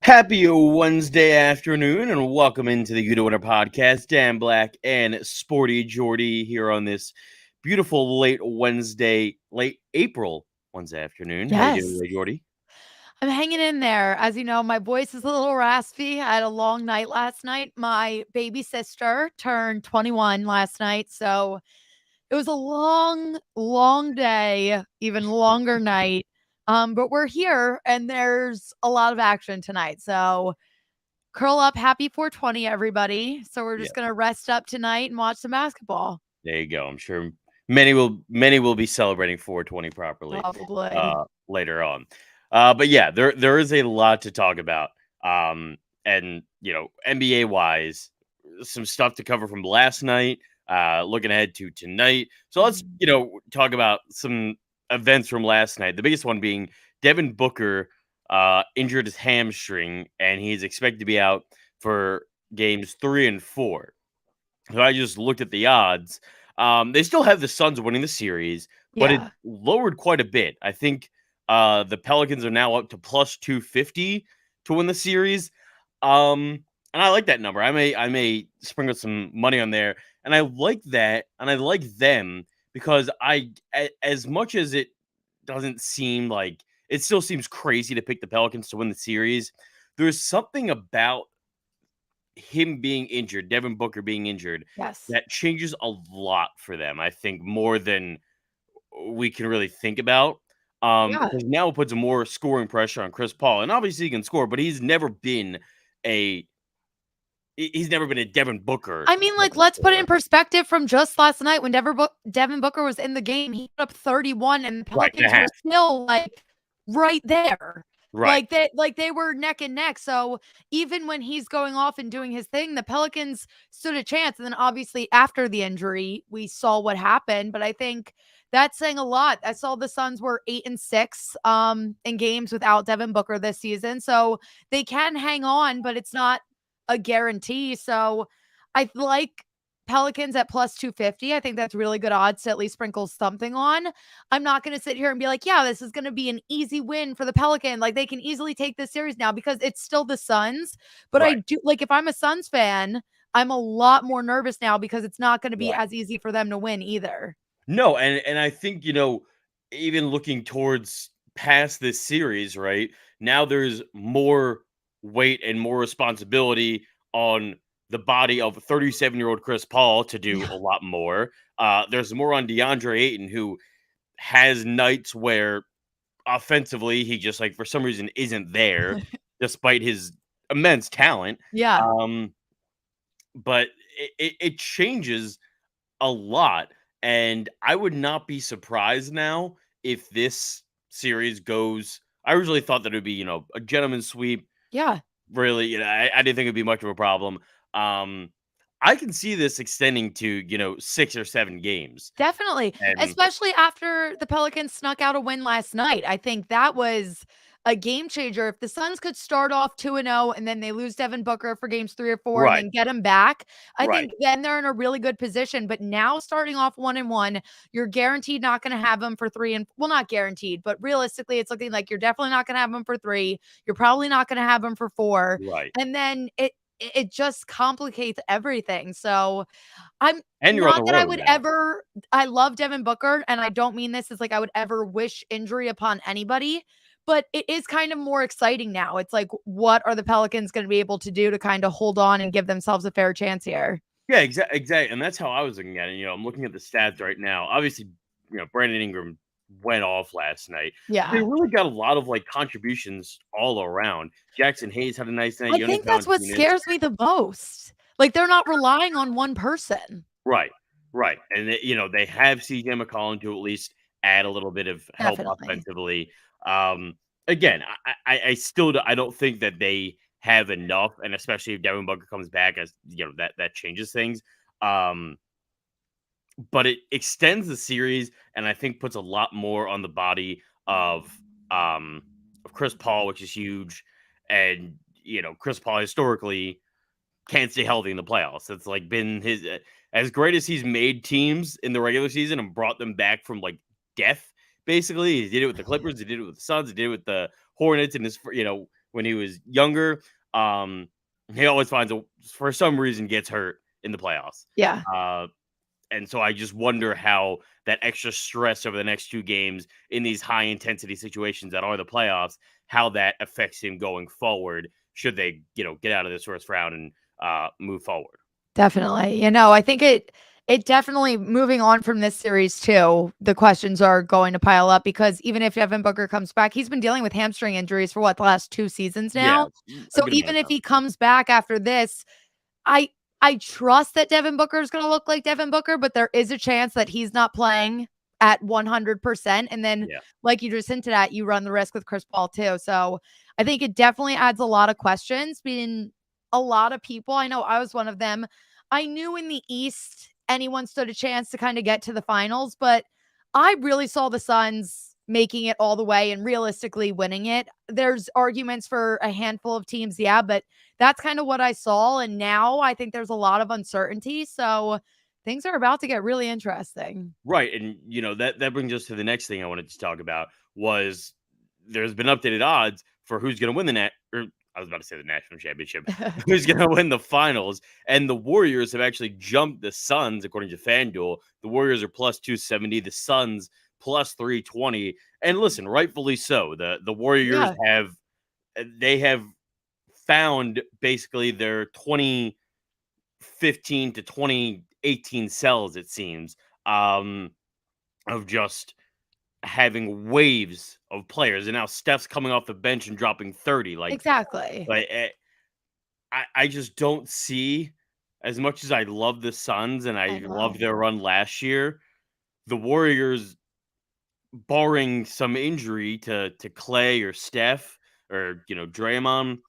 Happy Wednesday afternoon, and welcome into the UDDA podcast. Dan Black and SportyJordy here on this beautiful late April Wednesday afternoon. How you doing Yes. today, Jordy? I'm hanging in there. As you know, my voice is a little raspy. I had a long night last night. My baby sister turned 21 last night. So it was a long, long day, even longer night. But we're here and there's a lot of action tonight. So curl up. Happy 420, everybody. So we're Yeah, just going to rest up tonight and watch some basketball. there you go. I'm sure many will be celebrating 420 properly Probably. later on. But yeah, there is a lot to talk about. And NBA wise, some stuff to cover from last night. Looking ahead to tonight. So let's talk about some events from last night. The biggest one being Devin Booker injured his hamstring, and he's expected to be out for games 3 and 4. So I just looked at the odds. They still have the Suns winning the series, but it Yeah. lowered quite a bit. I think the Pelicans are now up to plus 250 to win the series. And I like that number. I may sprinkle some money on there, and I like that, and I like them because as much as it doesn't seem like it still seems crazy to pick the Pelicans to win the series. There's something about him being injured, Devin Booker being injured, Yes. that changes a lot for them. I think more than we can really think about. Yeah. Because now it puts more scoring pressure on Chris Paul, and obviously he can score, but he's never been a Devin Booker. I mean, like, level let's put it in scorer. perspective from just last night when Devin Booker was in the game. He put up 31, and the Right, and a Pelicans were half. still like right there. Right, Like they were neck and neck. So even when he's going off and doing his thing, the Pelicans stood a chance. And then obviously after the injury, we saw what happened. But I think that's saying a lot. I saw the Suns were 8-6 in games without Devin Booker this season. So they can hang on, but it's not a guarantee. So I like Pelicans at plus 250. I think that's really good odds to at least sprinkle something on. I'm not going to sit here and be like, yeah, this is going to be an easy win for the Pelican. Like they can easily take this series now because it's still the Suns. But I right, do like if I'm a Suns fan, I'm a lot more nervous now because it's not going to be right. as easy for them to win either. No, and I think, even looking towards past this series, right? Now there's more weight and more responsibility on the body of 37-year-old Chris Paul to do Yeah. a lot more. There's more on DeAndre Ayton, who has nights where offensively he just like for some reason isn't there despite his immense talent. Yeah. Um, but it changes a lot. And I would not be surprised now if this series goes. I originally thought that it would be, a gentleman's sweep. Yeah. Really, I didn't think it'd be much of a problem. Um, I can see this extending to, 6 or 7 games. Definitely, And especially after the Pelicans snuck out a win last night. I think that was a game changer. If the Suns could start off 2-0 and then they lose Devin Booker for games 3 or 4 and right, then get him back, I right, think then they're in a really good position. But now starting off 1-1, you're guaranteed not going to have them for 3 and well, not guaranteed, but realistically, it's looking like you're definitely not going to have them for 3. You're probably not going to have them for 4. right. And then it just complicates everything. So I'm And you're on the not that I road would now. ever I love Devin Booker, and I don't mean this as like I would ever wish injury upon anybody, but it is kind of more exciting now. It's like, what are the Pelicans going to be able to do to kind of hold on and give themselves a fair chance here? Yeah, exactly. And that's how I was looking at it. I'm looking at the stats right now. Obviously, Brandon Ingram went off last night. They Yeah. really got a lot of like contributions all around. Jackson Hayes had a nice night. I Jonas think that's what Valanciunas. scares me the most. Like they're not relying on one person. Right, right. And they have CJ McCollum to at least add a little bit of help Definitely. offensively. Um, Again, I still I don't think that they have enough, and especially if Devin Booker comes back, as that changes things. Um, but it extends the series, and I think puts a lot more on the body of Chris Paul, which is huge. And Chris Paul historically can't stay healthy in the playoffs. It's like been his as great as he's made teams in the regular season and brought them back from like death. Basically, he did it with the Clippers, he did it with the Suns, he did it with the Hornets, and his when he was younger. He always for some reason, gets hurt in the playoffs. Yeah. And so I just wonder how that extra stress over the next 2 games in these high intensity situations that are the playoffs, how that affects him going forward. Should they, get out of this first round and move forward? Definitely. I think it definitely moving on from this series too, the questions are going to pile up because even if Devin Booker comes back, he's been dealing with hamstring injuries for the last 2 seasons Yeah, now. a So good amount even of if time. he comes back after this, I I trust that Devin Booker is going to look like Devin Booker, but there is a chance that he's not playing at 100%. And then, Yeah. like you just hinted at, you run the risk with Chris Paul too. So I think it definitely adds a lot of questions. Being a lot of people, I know I was one of them. I knew in the East anyone stood a chance to kind of get to the finals, but I really saw the Suns making it all the way and realistically winning it. There's arguments for a handful of teams, yeah, but that's kind of what I saw. And now I think there's a lot of uncertainty. So things are about to get really interesting. Right, and, that brings us to the next thing I wanted to talk about was there's been updated odds for who's gonna win or I was about to say the national championship, who's gonna win the finals, and the Warriors have actually jumped the Suns according to FanDuel. The Warriors are plus 270, the Suns plus 320, and listen, rightfully so. The Warriors Yeah, they have found basically their 2015 to 2018 selves, it seems, of just having waves of players. And now Steph's coming off the bench and dropping 30. exactly. Like I just don't see, as much as I love the Suns and I I love know. their run last year, the Warriors, barring some injury to Clay or Steph or Draymond,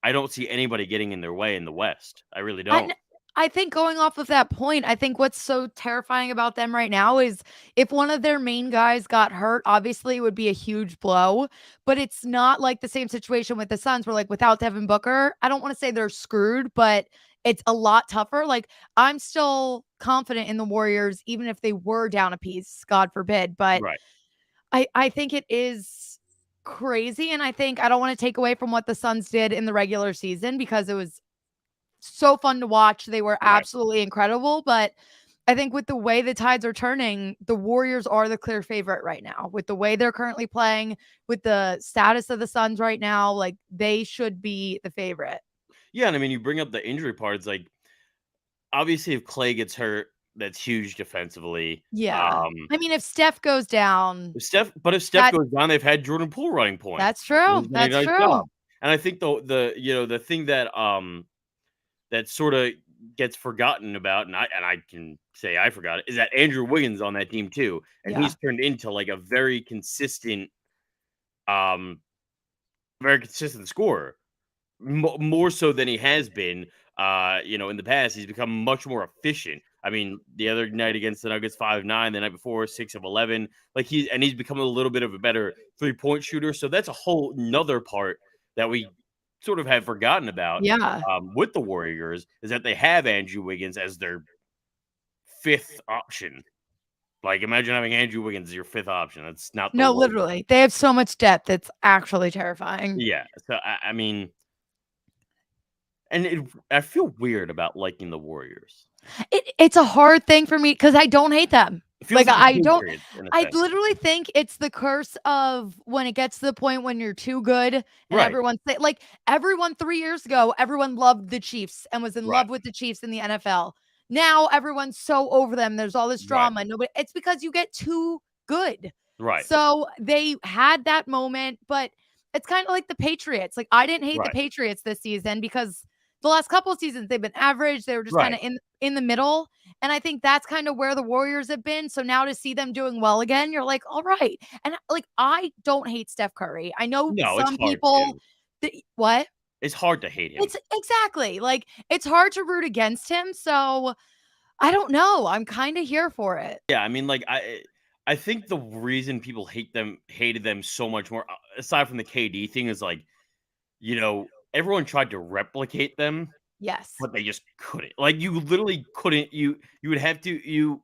I don't see anybody getting in their way in the West. I really I, don't. I think going off of that point, I think what's so terrifying about them right now is if one of their main guys got hurt, obviously it would be a huge blow, but it's not like the same situation with the Suns where, like, without Devin Booker, I don't want to say they're screwed, but it's a lot tougher. Like, I'm still confident in the Warriors, even if they were down a piece, God forbid. But Right. I think it is crazy. And I think I don't want to take away from what the Suns did in the regular season because it was so fun to watch. They were Right. absolutely incredible. But I think with the way the tides are turning, the Warriors are the clear favorite right now. With the way they're currently playing, with the status of the Suns right now, like they should be the favorite. Yeah, and I mean, you bring up the injury parts. Like, obviously, if Clay gets hurt, that's huge defensively. Yeah. I mean, if Steph goes down, If Steph that goes down, they've had Jordan Poole running point. that's true. He's done a That's nice true. job. And I think the thing that sort of gets forgotten about, and I can say I forgot it, is that Andrew Wiggins on that team too, and Yeah. he's turned into like a um, very consistent scorer. More so than he has been, in the past. He's become much more efficient. I mean, the other night against the Nuggets, 5-9. The night before, 6 of 11. Like he's become a little bit of a better 3-point shooter. So that's a whole nother part that we sort of have forgotten about Yeah. with the Warriors, is that they have Andrew Wiggins as their fifth option. Like, imagine having Andrew Wiggins as your fifth option. That's not the No, worst. literally. They have so much depth. It's actually terrifying. Yeah. So I mean, and I feel weird about liking the Warriors. It's a hard thing for me because I don't hate them. It feels Like, like the I don't Patriots in a I sense. literally think it's the curse of when it gets to the point when you're too good and Right, everyone 3 years ago, everyone loved the Chiefs and was in right, love with the Chiefs in the NFL. Now everyone's so over them. There's all this right, drama. Nobody it's because you get too good. right, So they had that moment, but it's kind of like the Patriots. Like, I didn't hate the right, Patriots this season because the last couple of seasons they've been average. They were just kind right. of in the middle. And I think that's kind of where the Warriors have been. So now to see them doing well again, you're like, all right. And like, I don't hate Steph Curry. I know No, it's some hard people to. what? It's hard to hate him. It's exactly like it's hard to root against him. So I don't know. I'm kind of here for it. Yeah, I mean, like, I think the reason people hated them so much more, aside from the KD thing, is like, everyone tried to replicate them, Yes. but they just couldn't. Like, you literally couldn't. You would have to you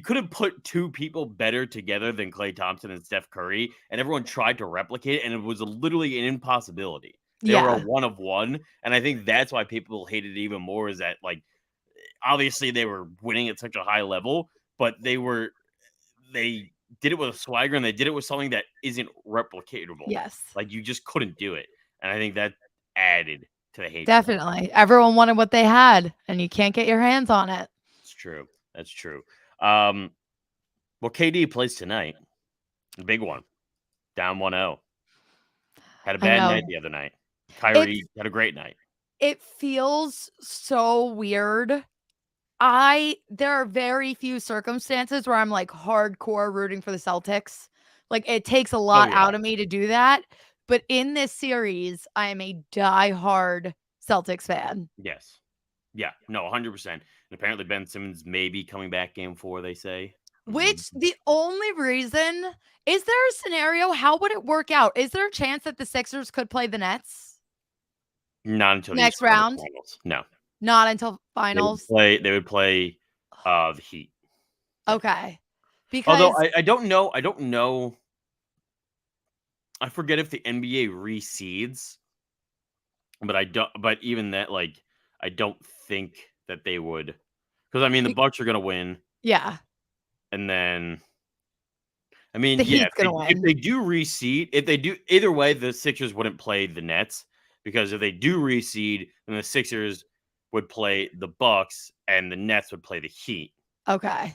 couldn't put two people better together than Klay Thompson and Steph Curry, and everyone tried to replicate it, and it was literally an impossibility. They were a Yeah. one of one, and I think that's why people hated it even more. Is that like obviously they were winning at such a high level, but they did it with a swagger and they did it with something that isn't replicatable. Yes. Like you just couldn't do it, and I think that added to the hatred. Definitely. Everyone wanted what they had, and you can't get your hands on it. It's true. That's true. Well, KD plays tonight. Big one. Down 1-0. Had a I bad night know. the other night. It Kyrie had a great night. it feels so weird. There are very few circumstances where I'm, like, hardcore rooting for the Celtics. Like, it takes a Oh, lot yeah. out of me to do that, but in this series, I am a diehard Celtics fan. Yes. Yeah. No, 100%. And apparently Ben Simmons may be coming back game 4, they say. Which the only reason is there a scenario? How would it work out? Is there a chance that the Sixers could play the Nets Not until the next Eastern Conference round? Finals. No. Not until finals? They would play the Heat. Yes. Okay. Although Because I don't know. I forget if the NBA reseeds, but even that, like, I don't think that they would, because I mean the be Bucks are gonna win, yeah, and then I mean, the yeah, Heat's gonna if win. they do reseed, if they do either way, the Sixers wouldn't play the Nets, because if they do reseed, then the Sixers would play the Bucks and the Nets would play the Heat. Okay.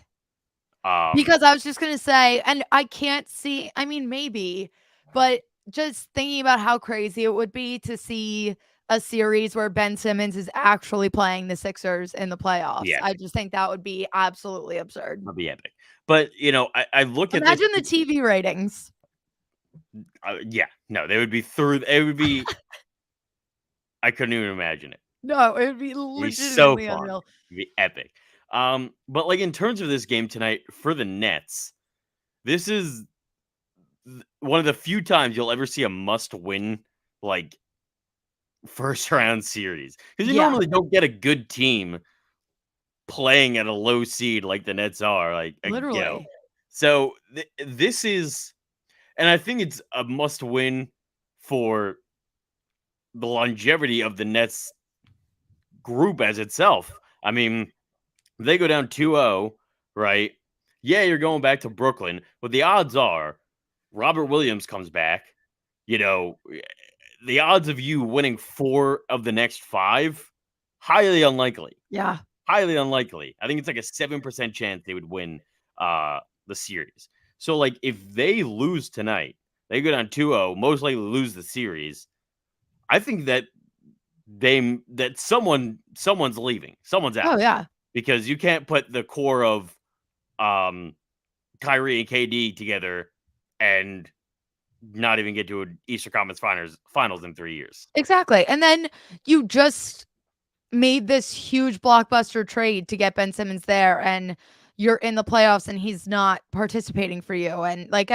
Um, Because I was just gonna say, and I can't see, I mean, maybe, but just thinking about how crazy it would be to see a series where Ben Simmons is actually playing the Sixers in the playoffs. yeah, I just think that would be absolutely absurd. that'd be epic. But I look at this. Imagine the TV ratings. Yeah, no, they would be through. It would be. I couldn't even imagine it. No, it would be It'd be so legitimately fun. unreal. It'd be epic. But like in terms of this game tonight for the Nets, this is one of the few times you'll ever see a must-win like first round series, because you Yeah, normally don't get a good team playing at a low seed like the Nets are. literally. So this is, and I think it's a must-win for the longevity of the Nets group as itself. I mean, they go down 2-0, right? Yeah, you're going back to Brooklyn, but the odds are Robert Williams comes back. You know, the odds of you winning 4 of the next 5, highly unlikely. Yeah. Highly unlikely. I think it's like a 7% chance they would win the series. So like if they lose tonight, they go down 2-0, most likely lose the series. I think that someone's leaving. Someone's Oh, out, yeah. because you can't put the core of Kyrie and KD together and not even get to an Eastern Conference finals in 3 years. Exactly. And then you just made this huge blockbuster trade to get Ben Simmons there, and you're in the playoffs and he's not participating for you. And like,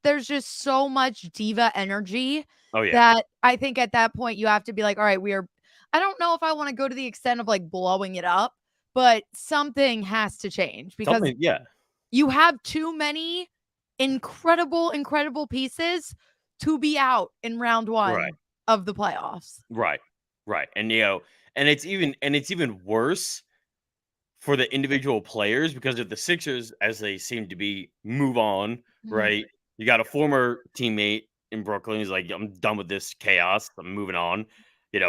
there's just so much diva energy Oh yeah. that I think at that point you have to be like, all right, I don't know if I want to go to the extent of like blowing it up, but something has to change because Something, yeah. you have too many incredible pieces to be out in round Right. one of the playoffs. Right. Right. And and it's even worse for the individual players, because if the Sixers, as they seem to be, move on, Mhm. right? You got a former teammate in Brooklyn. He's like, I'm done with this chaos. I'm moving on.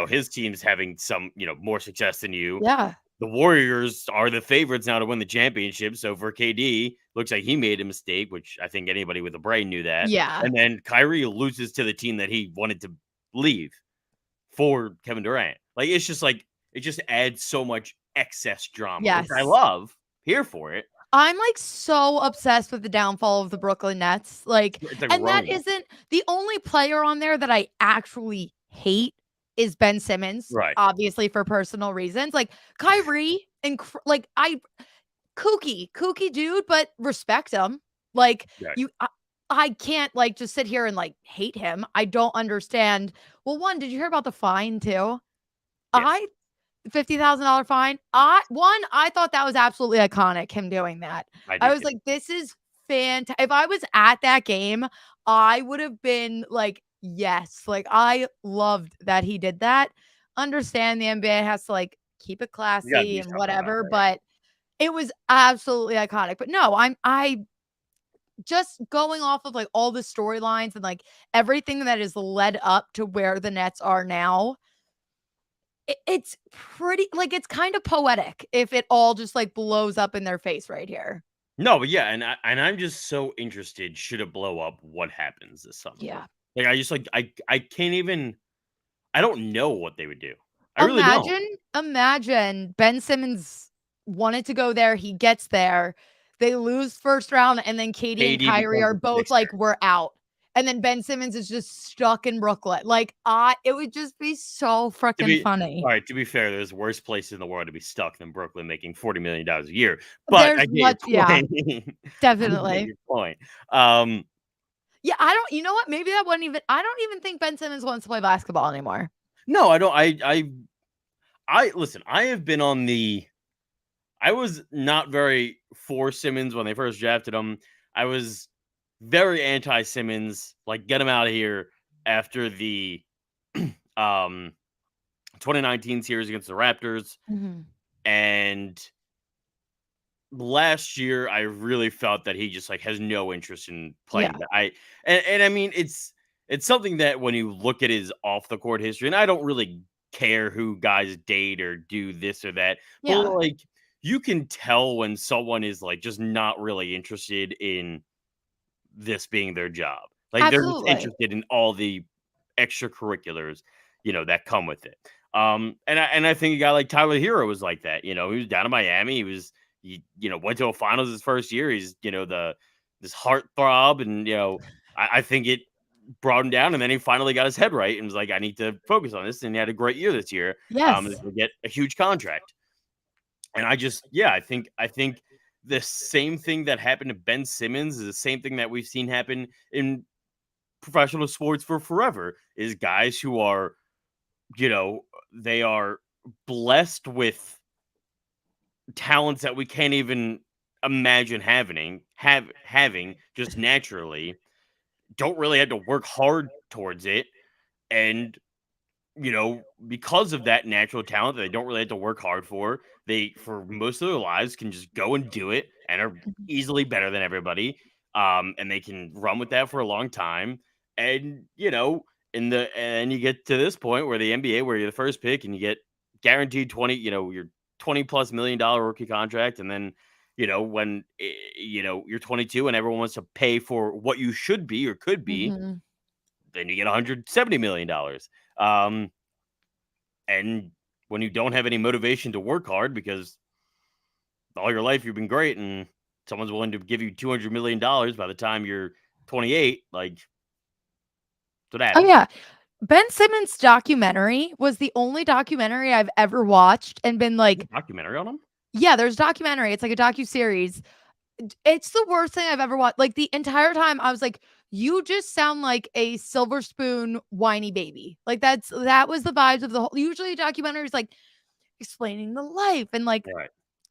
His team's having some, more success than you. Yeah. The Warriors are the favorites now to win the championship. So for KD, looks like he made a mistake, which I think anybody with a brain knew that. Yeah. And then Kyrie loses to the team that he wanted to leave for Kevin Durant. Like, it's just like, it just adds so much excess drama, which I Yes. love. Here for it. I'm like so obsessed with the downfall of the Brooklyn Nets. Like, It's like and that running. isn't the only player on there that I actually hate is Ben Simmons, Right. obviously for personal reasons. Like Kyrie and like kooky dude, but respect him. Like Right. I can't like just sit here and like hate him. I don't understand. Well, one, did you hear about the fine too? Yes. $50,000 fine. I thought that was absolutely iconic, him doing that. I I do was too. like, this is fantastic. If I was at that game, I would have been like Yes. Like, I loved that he did that. Understand the NBA has to, like, keep it You gotta classy do and something about whatever, that, right? but it was absolutely iconic. But no, I just going off of, like, all the storylines and, like, everything that is led up to where the Nets are now, it's pretty like, it's kind of poetic if it all just, like, blows up in their face right here. No, but yeah, I'm just so interested, should it blow up, what happens this summer? Yeah. Like, I just, like, I can't even I don't know what they would do. I really don't. Imagine Ben Simmons wanted to go there, he gets there, they lose first round, and then Katie and KD Kyrie becomes are a both Sixer. like, "We're out." And then Ben Simmons is just stuck in Brooklyn. Like, I it would just be so To freaking be funny. Alright, to be fair, there's worse places in the world to be stuck than Brooklyn making $40 million a year, but There's I get your much yeah, point. I get definitely. your point. Um, Yeah, I don't you know what? Maybe that wouldn't even I don't even think Ben Simmons wants to play basketball anymore. no, I don't I listen, I have been on the I was not very for Simmons when they first drafted him. I was very anti Simmons, like get him out of here after the um 2019 series against the Raptors. Mhm. And last year I really felt that he just like has no interest in Yeah. playing. But and I mean it's something that when you look at his off the court history, and I don't really care who guys date or do this or that, but Yeah. like you can tell when someone is like just not really interested in this being their job. Like they're just Absolutely. interested in all the extracurriculars, that come with it. And I think a guy like Tyler Hero was like that. He was down in Miami. He went to a finals his first year. He's this heartthrob, and I think it brought him down, and then he finally got his head right and was like, I need to focus on this, and he had a great year this year. Yes. To get a huge contract. And I think the same thing that happened to Ben Simmons is the same thing that we've seen happen in professional sports for forever, is guys who are, you know, they are blessed with talents that we can't even imagine having just naturally, don't really have to work hard towards it. And because of that natural talent that they don't really have to work hard for, they, for most of their lives, can just go and do it and are Mhm. easily better than everybody. And they can run with that for a long time. And, and you get to this point where the NBA, where you're the first pick and you get guaranteed 20, your 20 plus $1 million rookie contract. And then, when, you're 22 and everyone wants to pay for what you should be or could be, Mhm. then you get $170 million. And when you don't have any motivation to work hard because all your life you've been great and someone's willing to give you $200 million by the time you're 28, like, what Oh, happens. yeah. Ben Simmons' documentary was the only documentary I've ever watched and been There's like, a documentary on him? "Yeah, there's documentary." It's like a docuseries. It's the worst thing I've ever watched. Like, the entire time, I was like, "You just sound like a silver spoon whiny baby." Like, that was the vibes of the whole usually documentaries, like, explaining the life and, like, Right.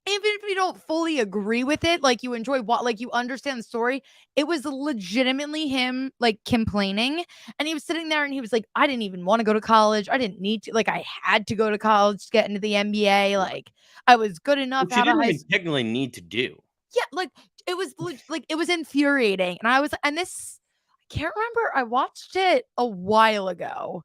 even if you don't fully agree with it, like, you enjoy what like, you understand the story, it was legitimately him, like, complaining, and he was sitting there and he was like, "I didn't even wanna go to college, I didn't need to, like, I had to go to college to get into the NBA, Right. like, I was good enough Which you out of didn't high even s." technically need to do. Yeah, like, it was like, it was infuriating, and I was and this I can't remember, I watched it a while ago.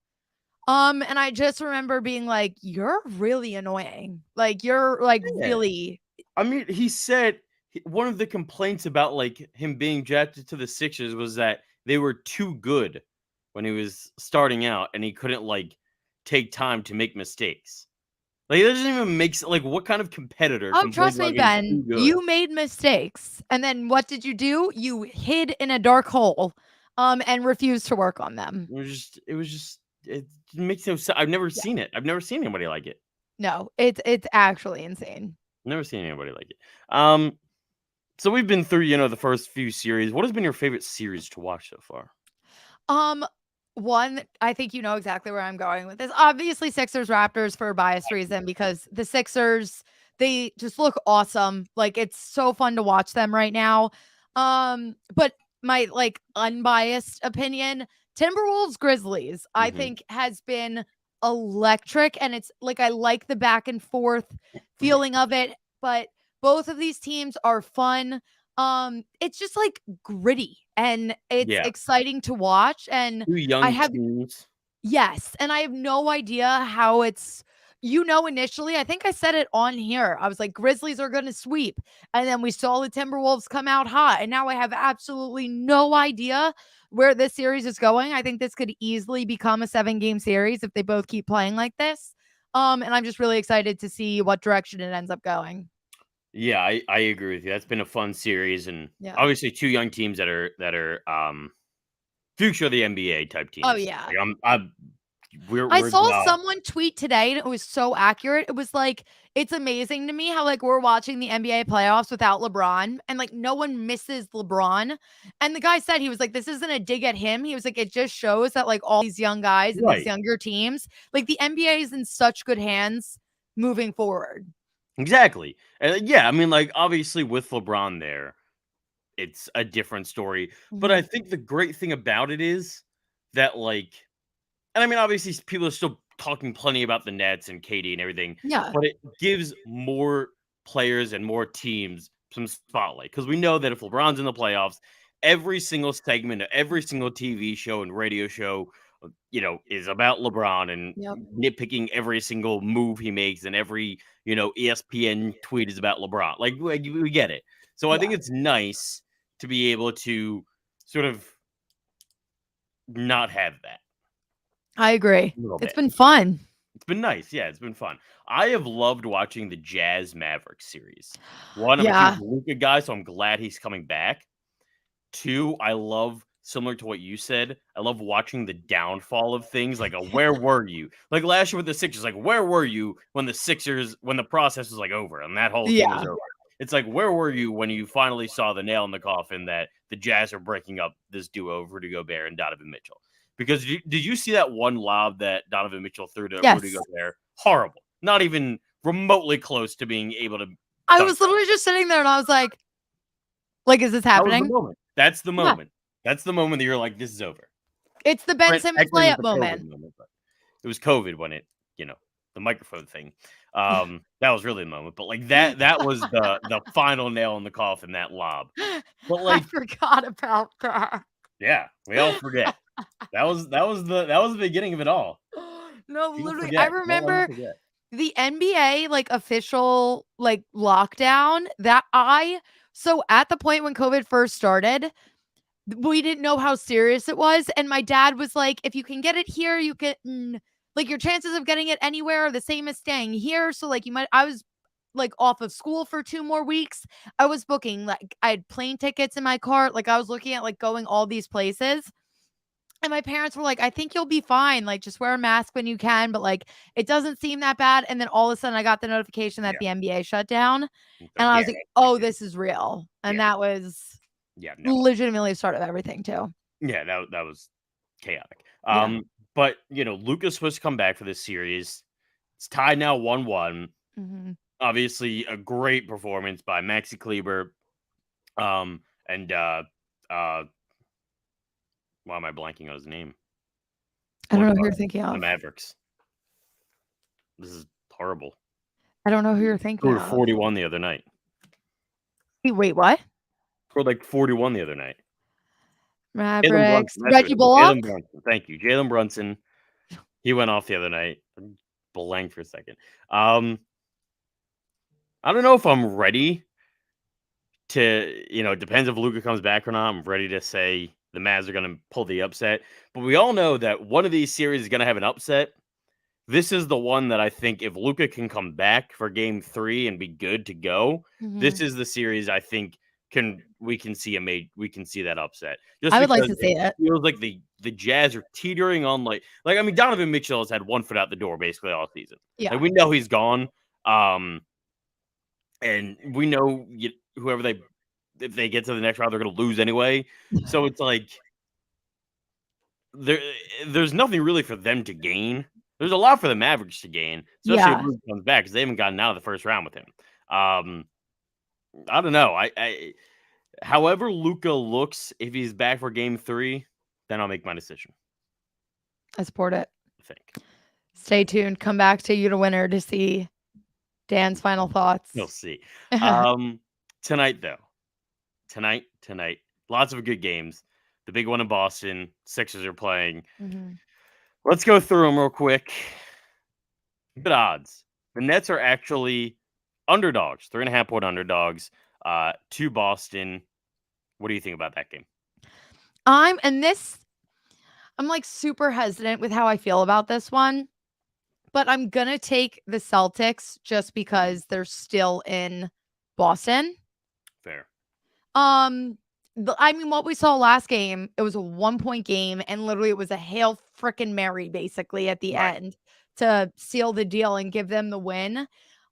And I just remember being like, "You're really annoying. Like, you're, like, Yeah. really." I mean, he said one of the complaints about like him being drafted to the Sixers was that they were too good when he was starting out and he couldn't like take time to make mistakes. Like, it doesn't even make like, what kind of competitor Oh, complains trust me, about being Ben, too good? you made mistakes, and then what did you do? You hid in a dark hole, and refused to work on them. It makes no sense. I've never Yeah. seen it. I've never seen anybody like it. No, it's actually insane. Never seen anybody like it. So we've been through, the first few series. What has been your favorite series to watch so far? Um, One, I think you know exactly where I'm going with this. Obviously, Sixers Raptors for a biased reason because the Sixers, they just look awesome. Like it's so fun to watch them right now. But my like unbiased opinion, Timberwolves Grizzlies, I Mhm. think, has been electric, and it's like I like the back and forth feeling of it, but both of these teams are fun. It's just like gritty and it's Yeah. exciting to watch. And 2 I young have teams. Yes, and I have no idea how it's initially, I think I said it on here. I was like, Grizzlies are going to sweep. And then we saw the Timberwolves come out hot. And now I have absolutely no idea where this series is going. I think this could easily become a 7-game series if they both keep playing like this. And I'm just really excited to see what direction it ends up going. Yeah, I agree with you. That's been a fun series, and Yeah. obviously 2 young teams that are future of the NBA type Oh, teams. yeah. Like, I'm I we're saw someone tweet today and it was so accurate. It was like, it's amazing to me how like we're watching the NBA playoffs without LeBron and like no one misses LeBron. And the guy said, he was like, this isn't a dig at him. He was like, it just shows that like all these young guys and these right. younger teams, like the NBA is in such good hands moving forward. Exactly. And yeah, I mean, like, obviously with LeBron there, it's a different story. But I Mhm. think the great thing about it is that, like, and I mean, obviously people are still talking plenty about the Nets and KD and everything, Yeah. but it gives more players and more teams some spotlight because we know that if LeBron's in the playoffs, every single segment, every single TV show and radio show, is about LeBron and Yep. nitpicking every single move he makes, and every ESPN tweet is about LeBron. Like we get it. So I think Yeah. it's nice to be able to sort of not have that I agree. a little It's bit. been fun. It's been nice. Yeah, it's been fun. I have loved watching the Jazz Mavericks series. One, I'm a huge Yeah. Luka guy, so I'm glad he's coming back. Two, I love, similar to what you said, I love watching the downfall of things. Like, where were you? Like last year with the Sixers, like, where were you when the process was like over and that whole thing was Yeah. over? It's like, where were you when you finally saw the nail in the coffin that the Jazz are breaking up this duo of Rudy Gobert and Donovan Mitchell? Because did you see that one lob that Donovan Mitchell threw to Rudy Yes. Gobert? Horrible. Not even remotely close to being able to I dunk was that. literally just sitting there and I was like, is this That was the happening? moment. That's the Yeah. moment. That's the moment that you're like, this is over. It's the Ben Right, Simmons actually, it was layup the COVID moment. moment, but it was COVID when the microphone thing. Yeah. That was really the moment, but, like, that was the final nail in the coffin, that lob. But, I like, forgot about that. yeah, we all forget. That was the beginning of it all. No, People literally, I forget. Don't let 'em remember forget. the NBA, like, official, like, lockdown that so at the point when COVID first started, we didn't know how serious it was, and my dad was like, "If you can get it here, you can like, your chances of getting it anywhere are the same as staying here, so, like, you might." I was, like, off of school for 2 more weeks. I was booking, like, I had plane tickets in my cart, like, I was looking at, like, going all these places, and my parents were like, "I think you'll be fine, like, just wear a mask when you can, but, like, it doesn't seem that bad," and then all of a sudden, I got the notification that Yeah. the NBA shut down, It's and like, I yeah, was like, that's a big "Oh, deal. this is real," and Yeah. that was Yeah, no. legitimately the start of everything too. Yeah, that was chaotic. Yeah. But, Luka's supposed to come back for this series. It's tied now 1-1. Mhm. Obviously, a great performance by Maxi Kleber. And uh, why am I blanking on his name? I don't Point know who you're guard, thinking the of. Mavericks. This is horrible. I don't know who you're thinking Scored of. 41 the other night. Wait, what? Scored like 41 the other night. Jalen Mavericks. Brunson. That's who it Reggie is. Jalen Bullock? Brunson. Thank you, Jalen Brunson. He went off the other night. Blank for a second. I don't know if I'm ready to. It depends if Luka comes back or not. I'm ready to say the Mavs are going to pull the upset, but we all know that one of these series is going to have an upset. This is the one that I think if Luka can come back for game 3 and be good to go, this Mhm. is the series I think we can see that upset. Just I would like because to it see it. feels like the Jazz are teetering on like I mean Donovan Mitchell has had one foot out the door basically all season. Like Yeah. we know he's gone. And we know whoever if they get to the next round they're going to lose anyway. So it's like there there's nothing really for them to gain. There's a lot for the Mavericks to gain, especially if Yeah. Luka comes back because they haven't gotten out of the first round with him. Um, I don't know. However Luka looks, if he's back for game 3, then I'll make my decision. I support it. I think. Stay tuned. Come back to You to Winner to see Dan's final We'll thoughts. see. Tonight though. Tonight. Lots of good games. The big one in Boston. Sixers are playing. Mhm. Let's go through them real quick. Good odds. The Nets are actually underdogs, 3.5-point underdogs to Boston. What do you think about that game? I'm like super hesitant with how I feel about this one, but I'm gonna take the Celtics just because they're still in Boston. Fair. I mean, what we saw last game, it was a 1-point game, and literally it was a Hail frickin' Mary basically at the Right. end to seal the deal and give them the win.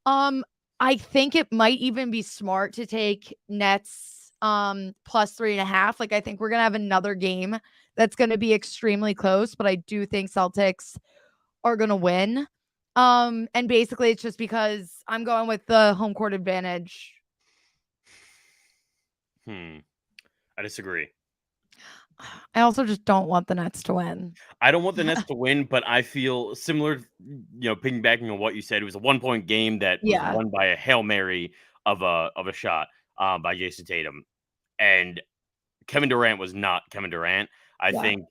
Um, I think it might even be smart to take Nets plus 3.5. Like, I think we're gonna have another game that's gonna be extremely close, but I do think Celtics are gonna win. And basically it's just because I'm going with the home court advantage. I disagree. I also just don't want the Nets to win. I don't want the Nets to win, but I feel similar, piggybacking on what you said. It was a 1-point game that was Yeah. won by a Hail Mary of a shot by Jason Tatum. And Kevin Durant was not Kevin Durant. I Yeah. think,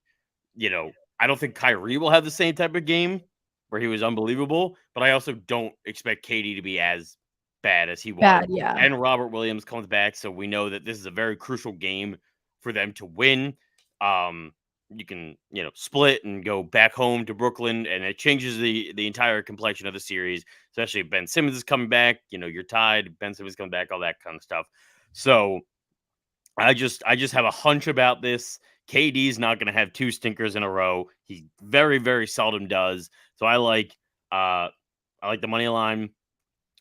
I don't think Kyrie will have the same type of game where he was unbelievable, but I also don't expect KD to be as bad as he was. Bad, yeah. And Robert Williams comes back, so we know that this is a very crucial game for them to win. You can, split and go back home to Brooklyn, and it changes the entire complexion of the series, especially if Ben Simmons is coming back. You're tied, Ben Simmons coming back, all that kind of stuff. So I just have a hunch about this. KD's not going to have two stinkers in a row. He very, very seldom does. So I like the money line.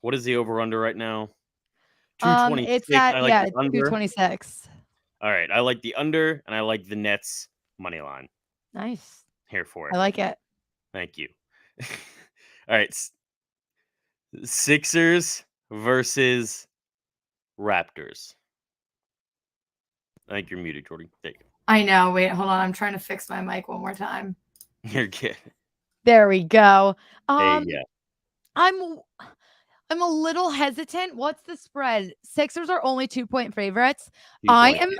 What is the over under right now? It's 226. at I like the under. 226. All right, I like the under, and I like the Nets money line. Nice. Here for I it. like it. Thank you. All right, Sixers versus Raptors. I think you're muted, Jordy. There you go. I know. Wait, hold on. I'm trying to fix my mic one more time. You're good. There we go. Hey, yeah. I'm a little hesitant. What's the spread? Sixers are only 2-point favorites. I am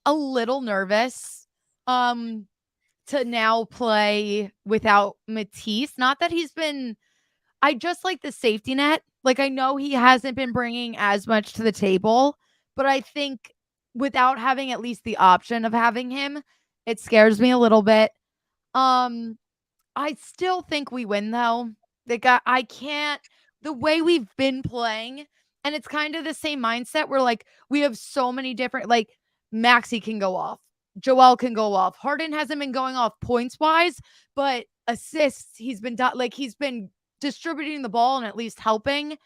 a little nervous to now play without Matisse. Not that I just like the safety net. Like, I know he hasn't been bringing as much to the table, but I think without having at least the option of having him, it scares me a little bit. I still think we win though. I can't, the way we've been playing, and it's kind of the same mindset where like we have so many different, like Maxi can go off, Joel can go off. Harden hasn't been going off points wise, but assists he's been distributing the ball and at least helping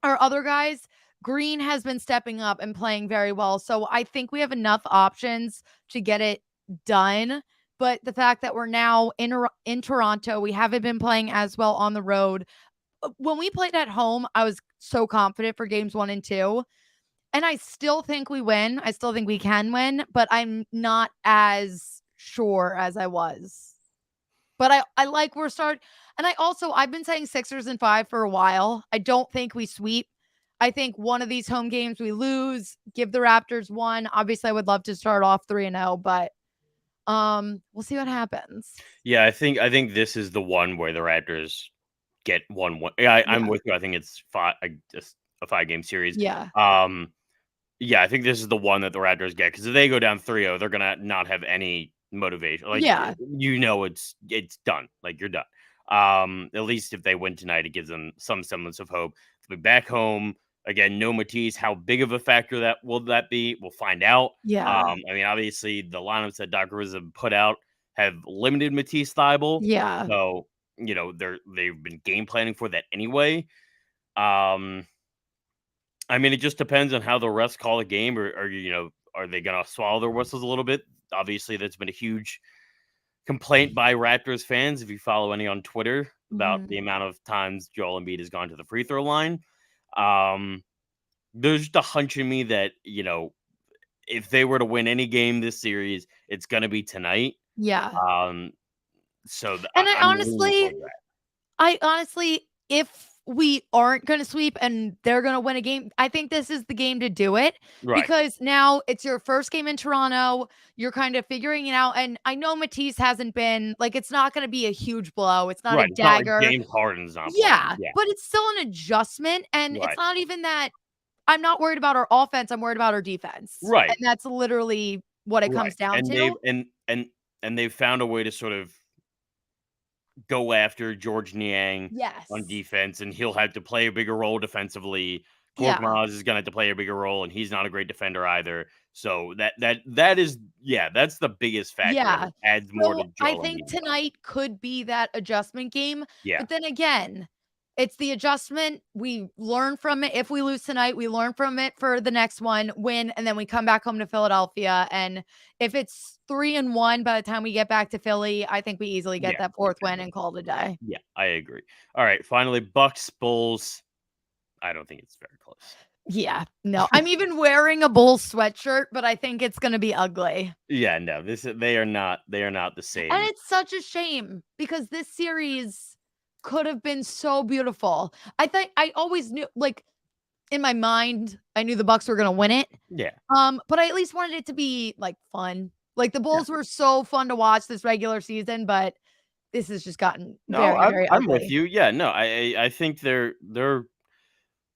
our other guys. Green has been stepping up and playing very well. So I think we have enough options to get it done. But the fact that we're now in Toronto, we haven't been playing as well on the road. When we played at home, I was so confident for games 1 and 2. And I still think we win. I still think we can win, but I'm not as sure as I was. But I like we're start, and I've been saying Sixers in 5 for a while. I don't think we sweep. I think one of these home games we lose, give the Raptors one. Obviously, I would love to start off 3-0, but we'll see what happens. Yeah, I think this is the one where the Raptors get 1-1. Yeah, I'm Yeah. with you. I think it's just a 5-game series. Yeah. Yeah, I think this is the one that the Raptors get, because if they go down 3-0, they're gonna not have any motivation. Like, Yeah. it's done. Like, you're done. At least if they win tonight, it gives them some semblance of hope. They'll be back home again. No Matisse. How big of a factor that will that be? We'll find out. Yeah. I mean, obviously, the lineups that Doc Rivers have put out have limited Matisse Thybulle, Yeah. so they've been game planning for that anyway. I mean, it just depends on how the refs call a game, or are they gonna swallow their whistles a little bit? Obviously, that's been a huge complaint by Raptors fans, if you follow any on Twitter, about the amount of times Joel Embiid has gone to the free throw line. There's just a hunch in me that, if they were to win any game this series, it's gonna be tonight. Yeah. So And I'm leaning toward that. I honestly, if we aren't going to sweep and they're going to win a game, I think this is the game to do it Right. because now it's your first game in Toronto. You're kind of figuring it out. And I know Matisse hasn't been like, it's not going to be a huge blow. It's not a Right. It's not like dagger. James Harden's not playing. Yeah. Yeah. But it's still an adjustment. And it's Right. not even that I'm not worried about our offense. I'm worried about our defense. Right. And that's literally what it Right. comes down And to. they've found a way to sort of go after George Niang on Yes. defense, and he'll have to play a bigger role defensively. Yeah. Korkmaz is going to have to play a bigger role, and he's not a great defender either. So that is, yeah, that's the biggest factor, and Yeah. it adds more to So I Joel think Embiid's value. tonight could be that adjustment game. Yeah, But then again, it's the adjustment. We learn from it. If we lose tonight, we learn from it for the next one, win, and then we come back home to Philadelphia. And if it's 3-1 by the time we get back to Philly, I think we easily get yeah, that fourth win and call it a day. yeah. I agree. All right, finally, Bucks Bulls. I don't think it's very close. Yeah, no. I'm even wearing a Bulls sweatshirt, but I think it's gonna be ugly. Yeah, no, they are not the And same. it's such a shame because this series could have been so beautiful. I always knew, like, in my mind, I knew the Bucks were gonna win it. Yeah, But I at least wanted it to be, like, fun. Like, the yeah. Bulls were so fun to watch this regular season, but this has just gotten No, very, very I'm with ugly. you. Yeah, no, I think they're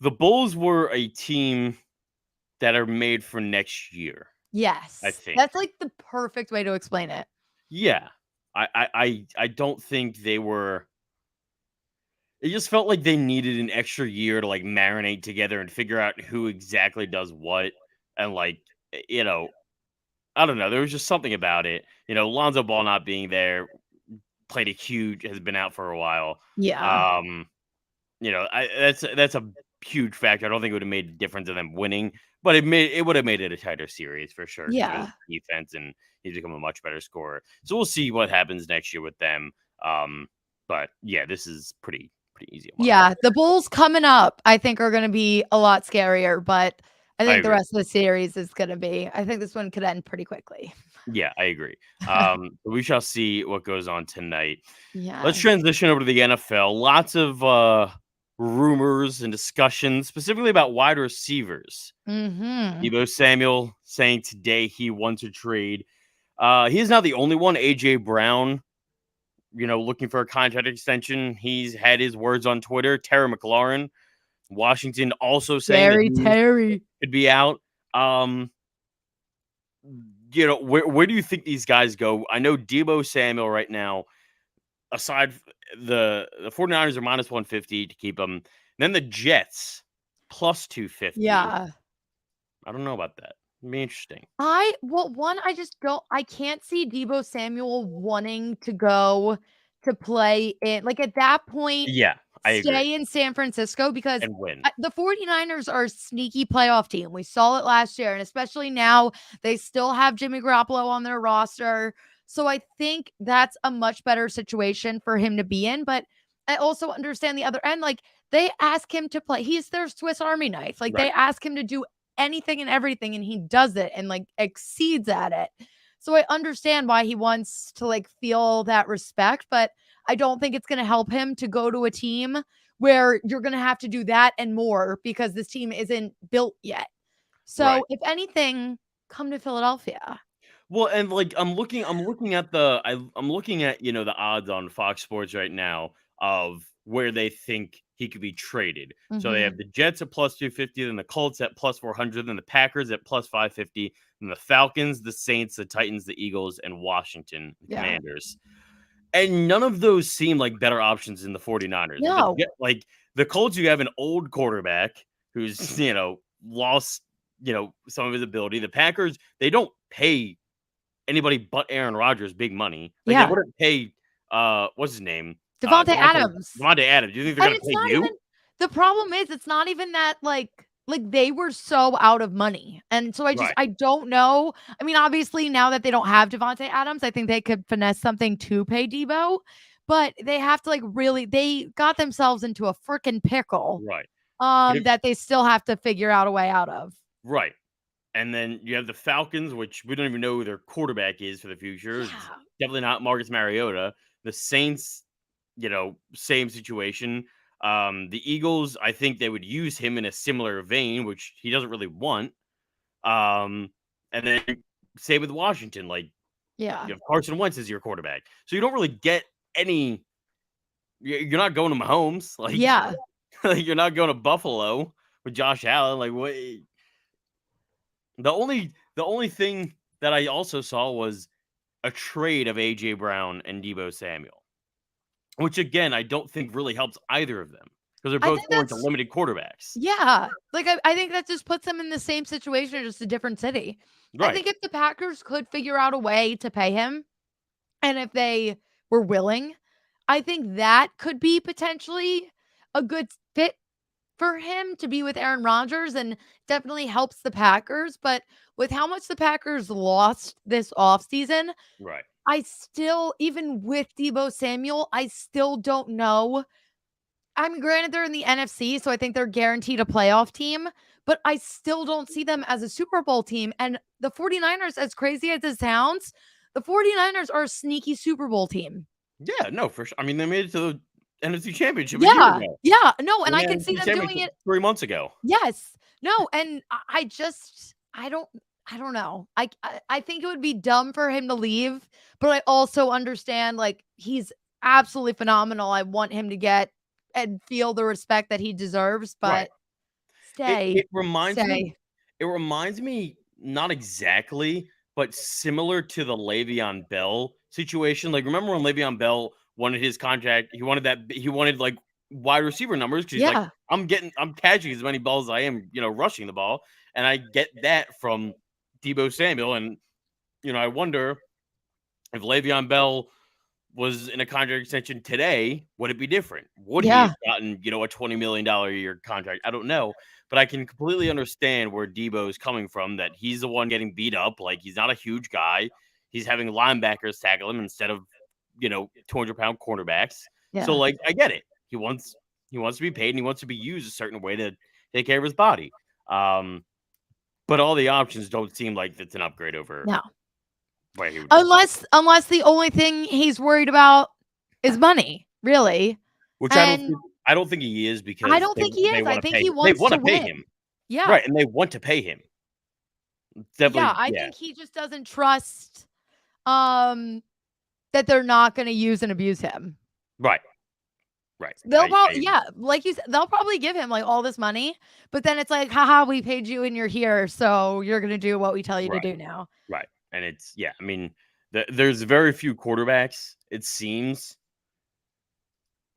the Bulls were a team that are made for next year, I Yes. think. That's, like, the perfect way to explain it. Yeah. I don't think they were. It just felt like they needed an extra year to like marinate together and figure out who exactly does what. And like, I don't know. There was just something about it. Lonzo Ball not being there played a huge has been out for a while. Yeah. Um, that's a huge factor. I don't think it would have made a difference in them winning, but it would have made it a tighter series for sure because of his Yeah. defense, and he's become a much better scorer. So we'll see what happens next year with them. But yeah, this is pretty easy on my part. Yeah, the Bulls coming up, I think, are gonna be a lot scarier, but I I think the agree. rest of the series is gonna be I think this one could end pretty quickly. Yeah, I agree. We shall see what goes on tonight. Let's Yes. transition over to the NFL. Lots of rumors and discussions, specifically about wide receivers. Mhm. Deebo Samuel saying today he wants a trade. He is not the only one. AJ Brown, looking for a contract extension. He's had his words on Twitter. Terry McLaurin, Washington, also saying that Scary he Terry. could be out. Where do you think these guys go? I know Deebo Samuel right now, aside the 49ers are minus 150 to keep him. Then the Jets plus 250. Yeah. I don't know about that. It'd be interesting. I just don't I can't see Deebo Samuel wanting to go to play in like, at that point, Yeah, I agree. stay in San Francisco because And win. the 49ers are a sneaky playoff team. We saw it last year, and especially now, they still have Jimmy Garoppolo on their roster. So I think that's a much better situation for him to be in, but I also understand the other end, like, they ask him to play. He's their Swiss Army knife. Like, they Right. ask him to do anything and everything, and he does it and, like, exceeds at it. So I understand why he wants to, like, feel that respect, but I don't think it's gonna help him to go to a team where you're gonna have to do that and more because this team isn't built yet. Right. So, if anything, come to Philadelphia. Well, and like I'm looking at the odds on Fox Sports right now of where they think he could be traded. So they have Mhm. the Jets at plus 250, then the Colts at plus 400, then the Packers at plus 550, then the Falcons, the Saints, the Titans, the Eagles, and Washington, the Yeah. Commanders. And none of those seem like better options than the 49ers. No. Like the Colts, you have an old quarterback who's, lost, some of his ability. The Packers, they don't pay anybody but Aaron Rodgers big money. Like they Yeah. wouldn't pay what's his name? Devontae Adams. Devontae Adams. Do you think they're And gonna it's pay not you? even the problem is it's not even that like they were so out of money. And so Right. I don't know. I mean, obviously now that they don't have Devontae Adams, I think they could finesse something to pay Debo, but they have to like really they got themselves into a freaking pickle Right. But if that they still have to figure out a way out of. right. And then you have the Falcons, which we don't even know who their quarterback is for the future. It's Yeah. definitely not Marcus Mariota. The Saints, same situation. The Eagles, I think they would use him in a similar vein, which he doesn't really want. And then same with Washington, Yeah. Carson Wentz is your quarterback, so you don't really get any. You're not going to Mahomes, Yeah. you're not going to Buffalo with Josh Allen. Like what? The only thing that I also saw was a trade of AJ Brown and Deebo Samuel, which again I don't think really helps either of them because they're I both think going to that's limited quarterbacks. yeah. Like I think that just puts them in the same situation, just a different city. I Right. think if the Packers could figure out a way to pay him, and if they were willing, I think that could be potentially a good fit for him to be with Aaron Rodgers and definitely helps the Packers. But with how much the Packers lost this offseason, Right. I still, even with Deebo Samuel, I still don't know. I mean, granted, they're in the NFC, so I think they're guaranteed a playoff team, but I still don't see them as a Super Bowl team. And the 49ers, as crazy as it sounds, the 49ers are a sneaky Super Bowl team. Yeah. No, for sure. I mean, they made it to the NFC Championship a year Yeah. ago. Yeah. No, and They I made can it to see the them doing championship it. 3 months ago. Yes. No, and I don't know. I think it would be dumb for him to leave, but I also understand like he's absolutely phenomenal. I want him to get and feel the respect that he deserves, Right. but It stay. it reminds me Stay. it reminds me not exactly, but similar to the Le'Veon Bell situation. Like, remember when Le'Veon Bell wanted his contract? He wanted like wide receiver numbers because he's like, Yeah. I'm catching as many balls as I am, rushing the ball, and I get that from Deebo Samuel, and I wonder if Le'Veon Bell was in a contract extension today, would it be different? Would he have Yeah. gotten, a $20 million a year contract? I don't know. But I can completely understand where Debo is coming from, that he's the one getting beat up. Like, he's not a huge guy. He's having linebackers tackle him instead of, 200-pound cornerbacks. So, Yeah. like, I get it. He wants to be paid and he wants to be used a certain way to take care of his body. But all the options don't seem like it's an upgrade over No. where he would go. Unless the only thing he's worried about is money, really. Which And I don't think he is I because don't they think he they is. I wanna think pay he him. They wants to wanna pay him. win. Yeah. Right, and they want to pay him. Yeah, Definitely, I yeah. think he just doesn't trust um that they're not going to use and abuse him. Right, right. They'll I probably, yeah, like you said, they'll probably give him like all this money, but then it's like, haha, we paid you and you're here, so you're gonna do what we tell you to right, do now. right, and it's yeah, I mean, there's very few quarterbacks, it seems,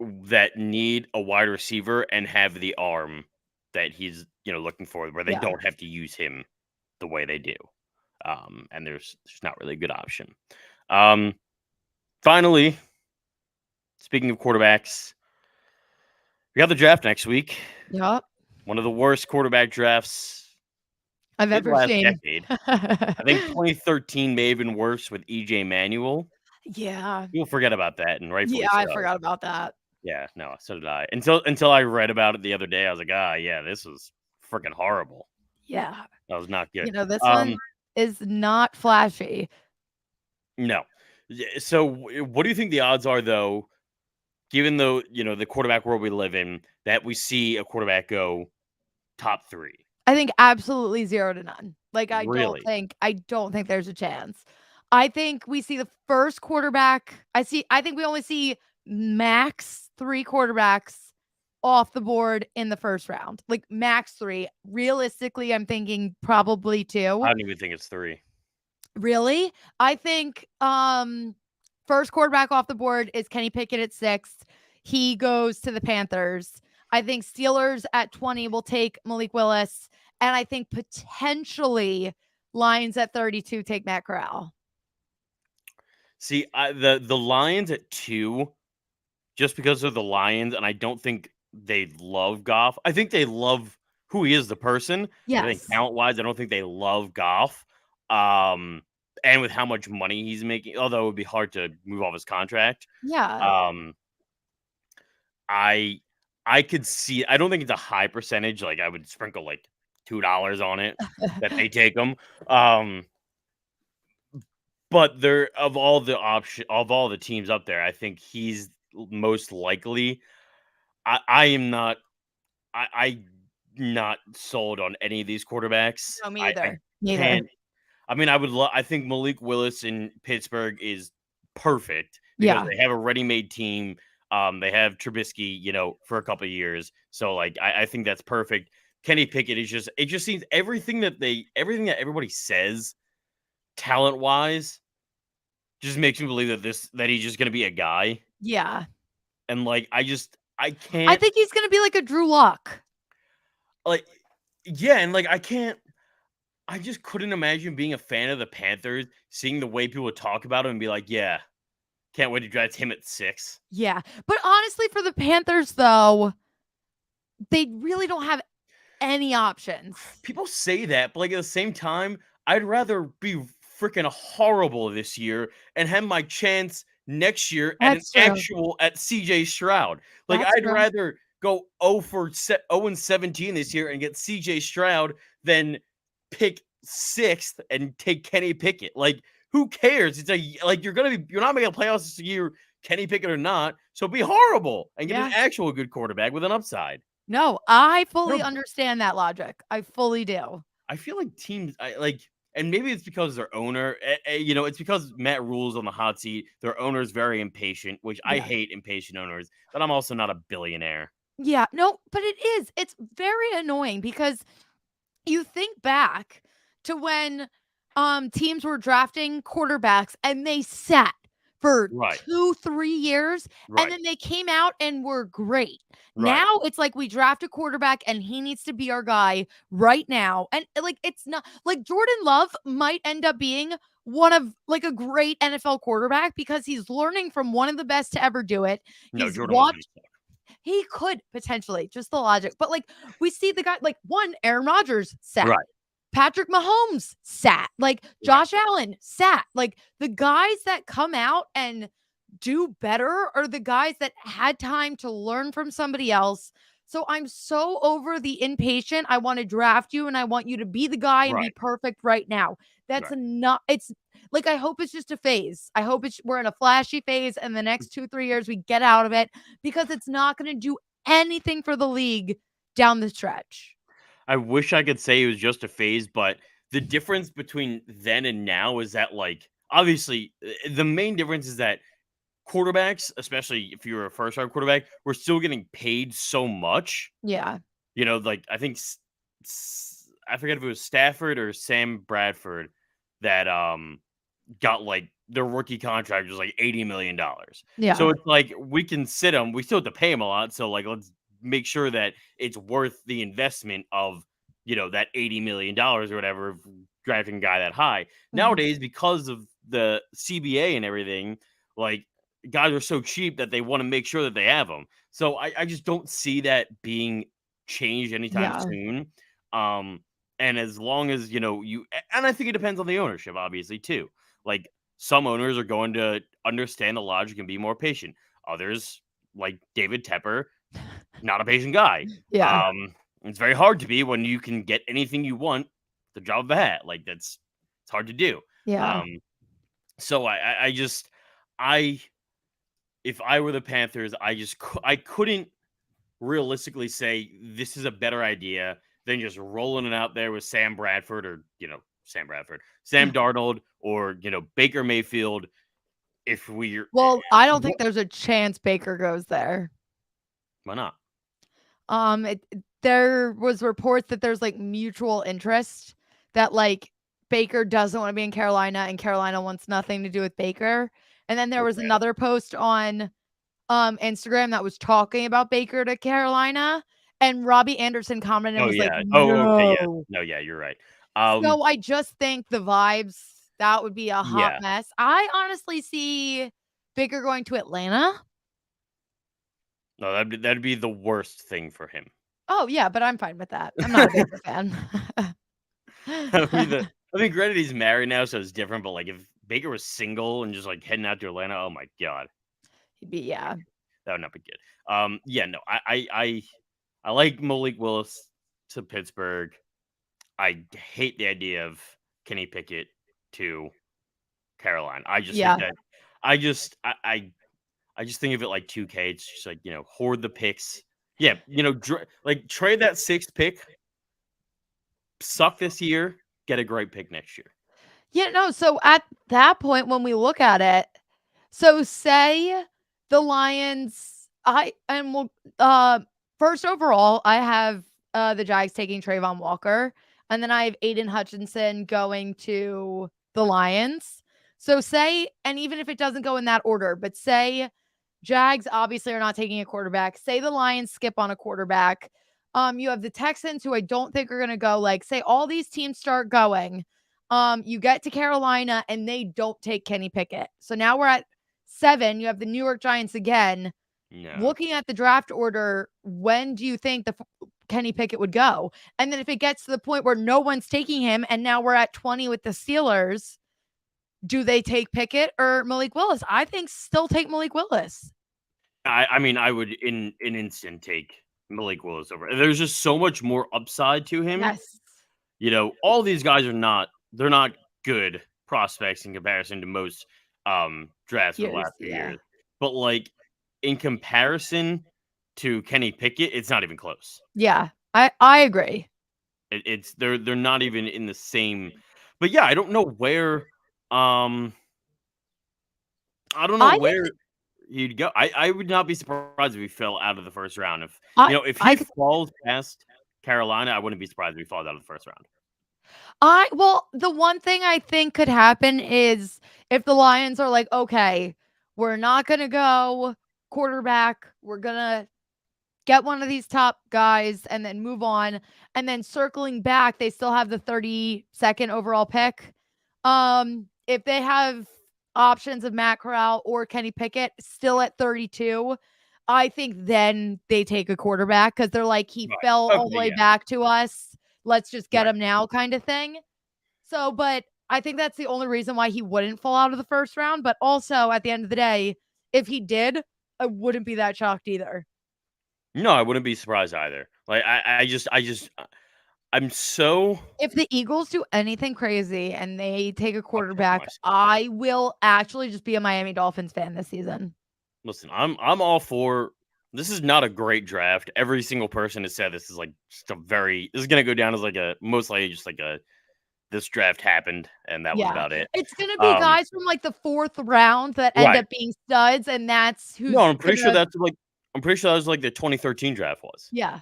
that need a wide receiver and have the arm that he's, looking for, where they Yeah. don't have to use him the way they do. And there's not really a good option. Um, Finally, speaking of quarterbacks, we got the draft next week. Yep. One of the worst quarterback drafts I've in the ever last seen. decade. I think 2013 may have been worse with EJ Manuel. Yeah. People forget about that, and rightfully Yeah, I so. forgot about that. Yeah, no, so did I. Until I read about it the other day, I was like, ah, yeah, this was freaking horrible. Yeah. That was not good. This one is not flashy. No. So, what do you think the odds are, though, given though the quarterback world we live in, that we see a quarterback go top 3? I think absolutely 0 to none. Like, Really? I don't think there's a chance. I think we see the first quarterback. I think we only see max 3 quarterbacks off the board in the first round. Like, max 3. Realistically, I'm thinking probably 2. I don't even think it's 3. Really? I think first quarterback off the board is Kenny Pickett at 6. He goes to the Panthers. I think Steelers at 20 will take Malik Willis. And I think potentially Lions at 32 take Matt Corral. See, the Lions at 2, just because of the Lions, and I don't think they love Goff. I think they love who he is, the person. I think Yes. talent-wise, I don't think they love Goff. And with how much money he's making, although it would be hard to move off his contract. Yeah. I could see. I don't think it's a high percentage. Like, I would sprinkle like $2 on it that they take him. But But there of all the teams up there, I think he's most likely. I am not. I not sold on any of these quarterbacks. No, me I either. Neither. can't. I mean, I think Malik Willis in Pittsburgh is perfect because Yeah. they have a ready-made team. They have Trubisky, for a couple of years. So like I think that's perfect. Kenny Pickett is it just seems everything that everybody says talent-wise just makes me believe that he's just gonna be a guy. Yeah. And like I I can't think he's gonna be like a Drew Lock. like yeah, and like I just couldn't imagine being a fan of the Panthers, seeing the way people talk about him and be like, yeah, can't wait to draft him at 6. Yeah. But honestly, for the Panthers, though, they really don't have any options. People say that, but like at the same time, I'd rather be freaking horrible this year and have my chance next year That's true. at CJ Stroud. Like That's I'd true. rather go 0 and 17 this year and get CJ Stroud than pick 6th and take Kenny Pickett. Like who cares? You're not making playoffs this year, Kenny Pickett or not. So be horrible and get an Yeah. actual good quarterback with an upside. No, I fully They're understand that logic. I fully do. I feel like teams, and maybe it's because their owner, it's because Matt Rule's on the hot seat. Their owner is very impatient, which I Yeah. hate impatient owners, but I'm also not a billionaire. Yeah. No, but it is. It's very annoying because you think back to when teams were drafting quarterbacks and they sat for Right, 2-3 years and right, then they came out and were great. right, Now it's like we draft a quarterback and he needs to be our guy right now. And like it's not like Jordan Love might end up being one of like a great NFL quarterback because he's learning from one of the best to ever do it. no, He's Jordan Love's watched he could potentially, just the logic. But like we see the guy like one Aaron Rodgers sat. right, Patrick Mahomes sat. Like right, Josh Allen sat. Like the guys that come out and do better are the guys that had time to learn from somebody else. So I'm so over the impatient. I want to draft you and I want you to be the guy and be right, perfect right now. That's right. not it's like I hope it's just a phase. I hope we're in a flashy phase and the next 2-3 years we get out of it because it's not going to do anything for the league down the stretch. I wish I could say it was just a phase, but the difference between then and now is that, like, obviously, the main difference is that quarterbacks, especially if you're a first round quarterback, we're still getting paid so much. Yeah. Like I think I forget if it was Stafford or Sam Bradford that got like their rookie contract was like $80 million. So Yeah. it's like we can sit them, we still have to pay them a lot. So like let's make sure that it's worth the investment of that $80 million or whatever of drafting a guy that high. Mhm. Nowadays, because of the CBA and everything, like guys are so cheap that they want to make sure that they have them. So I just don't see that being changed anytime Yeah. soon. And as long as and I think it depends on the ownership, obviously, too. Like some owners are going to understand the logic and be more patient. Others, like David Tepper, not a patient guy. Yeah. It's very hard to be when you can get anything you want, the drop of a hat. Like it's hard to do. Yeah. Um, so I if I were the Panthers, I couldn't realistically say this is a better idea than just rolling it out there with Sam Bradford or Sam Darnold or Baker Mayfield. If we're Well, I don't What? think there's a chance Baker goes there. Why not? There was reports that there's like mutual interest that like Baker doesn't want to be in Carolina and Carolina wants nothing to do with Baker. And then there was Okay. another post on Instagram that was talking about Baker to Carolina and Robbie Anderson commented and Oh was like, yeah. Oh okay. Yeah. "No." No. Yeah. You're right. So I just think the vibes that would be a hot Yeah. mess. I honestly see Baker going to Atlanta. No, that'd be the worst thing for him. Oh, yeah, but I'm fine with that. I'm not a Baker fan. I mean, granted, he's married now, so it's different. But like, if Baker was single and just like heading out to Atlanta, oh my god, He'd be yeah. that would not be good. Yeah, no, I like Malik Willis to Pittsburgh. I hate the idea of Kenny Pickett to Carolina. I just Yeah. think that I just think of it like 2K. It's just like, hoard the picks. Yeah, trade that 6th pick, suck this year, get a great pick next year. Yeah, no, so at that point, when we look at it, so say the Lions, first overall, I have the Jags taking Trayvon Walker, and then I have Aiden Hutchinson going to the Lions. So say, and even if it doesn't go in that order, but say Jags obviously are not taking a quarterback. Say the Lions skip on a quarterback. You have the Texans, who I don't think are going to go. Like, say all these teams start going. You get to Carolina and they don't take Kenny Pickett. So now we're at 7. You have the New York Giants again. No. Looking at the draft order, when do you think Kenny Pickett would go? And then if it gets to the point where no one's taking him and now we're at 20 with the Steelers, do they take Pickett or Malik Willis? I think still take Malik Willis. I mean, I would in an instant take Malik Willis over. There's just so much more upside to him. Yes. All these guys are they're not good prospects in comparison to most drafts in the last few years. But like in comparison to Kenny Pickett, it's not even close. Yeah, I agree. They're not even in the same. But yeah, I don't know where where he'd go. I would not be surprised if he fell out of the first round. If he falls past Carolina, I wouldn't be surprised if he falls out of the first round. Well, the one thing I think could happen is if the Lions are like, okay, we're not going to go quarterback. We're going to get one of these top guys and then move on. And then circling back, they still have the 32nd overall pick. If they have options of Matt Corral or Kenny Pickett still at 32, I think then they take a quarterback because they're like, he fell all the way back to us. Let's just get him now kind of thing. So, but I think that's the only reason why he wouldn't fall out of the first round. But also at the end of the day, if he did, I wouldn't be that shocked either. No, I wouldn't be surprised either. Like I'm so. If the Eagles do anything crazy and they take a quarterback, I will actually just be a Miami Dolphins fan this season. Listen, I'm all for. This is not a great draft. Every single person has said this is like just this is gonna go down as like most likely just like this draft happened and that was about it. It's gonna be guys from like the 4th round that end up being studs, and that's who's. No, I'm pretty sure that was like the 2013 draft was. Yeah.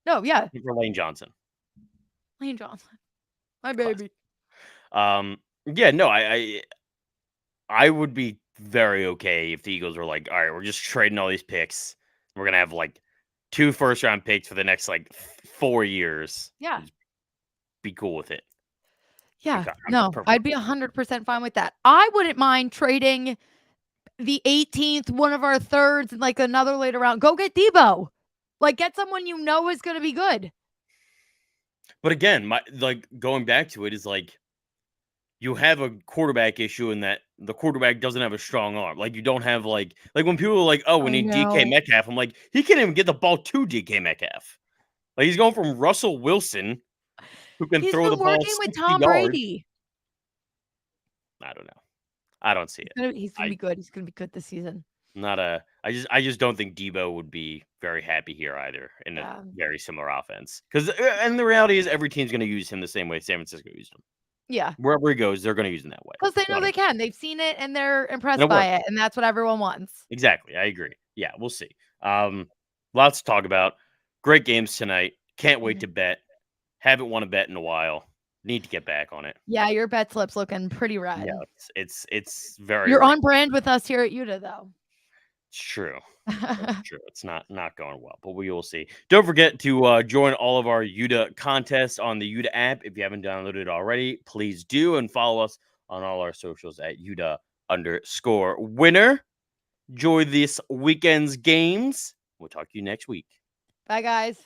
No, yeah. For Lane Johnson. Lane Johnson, my baby. Yeah, no, I would be very okay if the Eagles were like, all right, we're just trading all these picks. We're gonna have like 2 first-round picks for the next like 4 years. Yeah, just be cool with it. Yeah, no, I'd be 100% fine with that. I wouldn't mind trading the 18th, one of our thirds, and like another later round. Go get Debo. Like, get someone you know is going to be good. But again, going back to it is like you have a quarterback issue in that the quarterback doesn't have a strong arm. Like you don't have like when people are like, oh, we need DK Metcalf. I'm like, he can't even get the ball to DK Metcalf. Like he's going from Russell Wilson, who can throw the ball 60 with Tom Brady. I don't know. I don't see it. He's gonna be good. He's gonna be good this season. I just don't think Debo would be very happy here either in a very similar offense. And the reality is every team's going to use him the same way San Francisco used him. Yeah. Wherever he goes, they're going to use him that way. Because they know they can. They've seen it and they're impressed by it. And that's what everyone wants. Exactly. I agree. Yeah, we'll see. Lots to talk about. Great games tonight. Can't wait to bet. Haven't won a bet in a while. Need to get back on it. Yeah, your bet slip's looking pretty red. Yeah, it's very. You're on brand with us here at UDDA, though. It's true. It's true. It's not going well, but we will see. Don't forget to join all of our UDDA contests on the UDDA app. If you haven't downloaded it already, please do, and follow us on all our socials at UDDA_winner. Enjoy this weekend's games. We'll talk to you next week. Bye, guys.